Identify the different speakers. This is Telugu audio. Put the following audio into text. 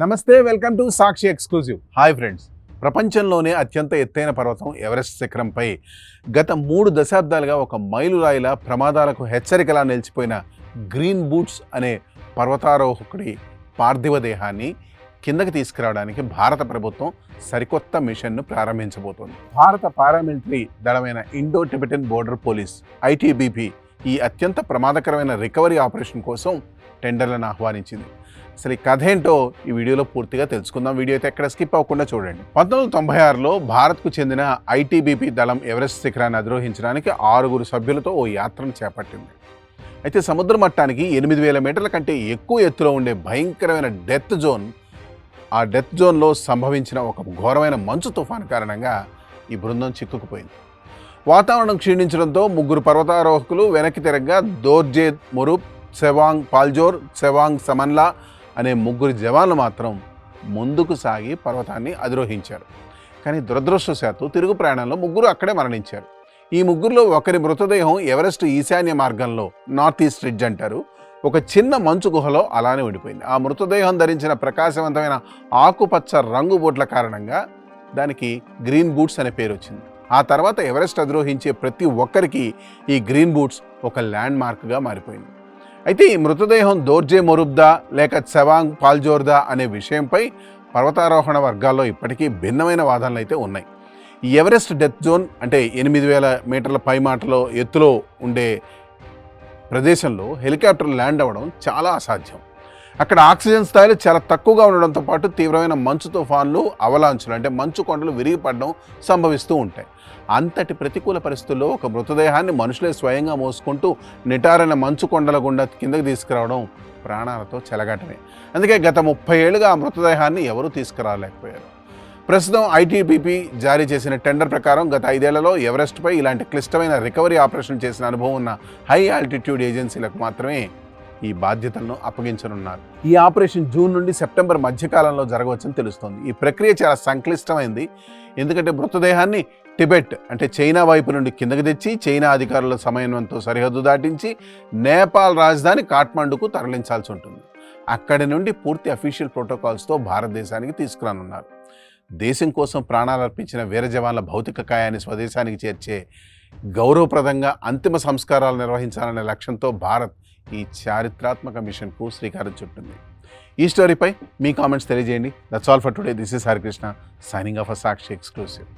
Speaker 1: నమస్తే, welcome to Sakshi exclusive. Hi friends, ప్రపంచంలోనే అత్యంత ఎత్తైన పర్వతం ఎవరెస్ట్ శిఖరంపై గత 3 దశాబ్దాలుగా ఒక మైలురాయిలా ప్రమాదాలకు హెచ్చరికలా నిలిచిపోయిన గ్రీన్ బూట్స్ అనే పర్వతారోహకుడి పార్థివ దేహాన్ని కిందకి తీసుకురావడానికి భారత ప్రభుత్వం సరికొత్త మిషన్ను ప్రారంభించబోతోంది. భారత పారామిలిటరీ దళమైన Indo Tibetan border police ITBP ఈ అత్యంత ప్రమాదకరమైన రికవరీ ఆపరేషన్ కోసం టెండర్లను ఆహ్వానించింది. అసలు ఈ కథ ఏంటో ఈ వీడియోలో పూర్తిగా తెలుసుకుందాం. వీడియో అయితే ఎక్కడ స్కిప్ అవ్వకుండా చూడండి. 1996లో భారత్కు చెందిన ITBP దళం ఎవరెస్ట్ శిఖరాన్ని అధిరోహించడానికి 6 సభ్యులతో ఓ యాత్రను చేపట్టింది. అయితే సముద్ర మట్టానికి 8000 మీటర్ల కంటే ఎక్కువ ఎత్తులో ఉండే భయంకరమైన డెత్ జోన్, ఆ డెత్ జోన్లో సంభవించిన ఒక ఘోరమైన మంచు తుఫాను కారణంగా ఈ బృందం చిక్కుకుపోయింది. వాతావరణం క్షీణించడంతో 3 పర్వతారోహకులు వెనక్కి తిరగగా దోర్జే మొరూప్, సెవాంగ్ పాల్జోర్, సెవాంగ్ సమన్లా అనే 3 జవాన్లు మాత్రం ముందుకు సాగి పర్వతాన్ని అధిరోహించారు. కానీ దురదృష్టవశాత్తు తిరుగు ప్రయాణంలో 3 అక్కడే మరణించారు. ఈ 3లో ఒకరి మృతదేహం ఎవరెస్ట్ ఈశాన్య మార్గంలో, నార్త్ ఈస్ట్ రిడ్జ్ అంటారు, ఒక చిన్న మంచు గుహలో అలానే ఉండిపోయింది. ఆ మృతదేహం ధరించిన ప్రకాశవంతమైన ఆకుపచ్చ రంగు బూట్ల కారణంగా దానికి గ్రీన్ బూట్స్ అనే పేరు వచ్చింది. ఆ తర్వాత ఎవరెస్ట్ అధిరోహించే ప్రతి ఒక్కరికి ఈ గ్రీన్ బూట్స్ ఒక ల్యాండ్ మార్క్గా మారిపోయింది. అయితే ఈ మృతదేహం దోర్జే మొరూబ్దా లేక సెవాంగ్ పాల్జోర్దా అనే విషయంపై పర్వతారోహణ వర్గాల్లో ఇప్పటికీ భిన్నమైన వాదనలు అయితే ఉన్నాయి. ఈ ఎవరెస్ట్ డెత్ జోన్ అంటే 8000 మీటర్ల పైమాటలో ఎత్తులో ఉండే ప్రదేశంలో హెలికాప్టర్ ల్యాండ్ అవ్వడం చాలా అసాధ్యం. అక్కడ ఆక్సిజన్ స్థాయిలు చాలా తక్కువగా ఉండడంతో పాటు తీవ్రమైన మంచు తుఫాన్లు, అవలాంచులు అంటే మంచు కొండలు విరిగిపడడం సంభవిస్తూ ఉంటాయి. అంతటి ప్రతికూల పరిస్థితుల్లో ఒక మృతదేహాన్ని మనుషులే స్వయంగా మోసుకుంటూ నిటారైన మంచు కొండల గుండా కిందకి తీసుకురావడం ప్రాణాలతో చెలగాటమే. అందుకే గత 30 ఏళ్లుగా ఆ మృతదేహాన్ని ఎవరూ తీసుకురాలేకపోయారు. ప్రస్తుతం ITBP జారీ చేసిన టెండర్ ప్రకారం గత 5 ఏళ్లలో ఎవరెస్ట్పై ఇలాంటి క్లిష్టమైన రికవరీ ఆపరేషన్ చేసిన అనుభవం ఉన్న హై ఆల్టిట్యూడ్ ఏజెన్సీలకు మాత్రమే ఈ బాధ్యతలను అప్పగించనున్నారు. ఈ ఆపరేషన్ జూన్ నుండి సెప్టెంబర్ మధ్యకాలంలో జరగవచ్చని తెలుస్తోంది. ఈ ప్రక్రియ చాలా సంక్లిష్టమైంది. ఎందుకంటే మృతదేహాన్ని టిబెట్ అంటే చైనా వైపు నుండి కిందకి తెచ్చి చైనా అధికారుల సమన్వయంతో సరిహద్దు దాటించి నేపాల్ రాజధాని కాఠ్మండుకు తరలించాల్సి ఉంటుంది. అక్కడి నుండి పూర్తి అఫీషియల్ ప్రోటోకాల్స్తో భారతదేశానికి తీసుకురానున్నారు. దేశం కోసం ప్రాణాలు అర్పించిన వీర జవాన్ల భౌతిక కాయాన్ని స్వదేశానికి చేర్చే గౌరవప్రదంగా అంతిమ సంస్కారాలు నిర్వహించాలనే లక్ష్యంతో భారత్ ఈ చారిత్రాత్మక మిషన్కు శ్రీకారం చుట్టింది. ఈ స్టోరీపై మీ కామెంట్స్ తెలియజేయండి. That's all for today. This is Harikrishna signing off Sakshi exclusive.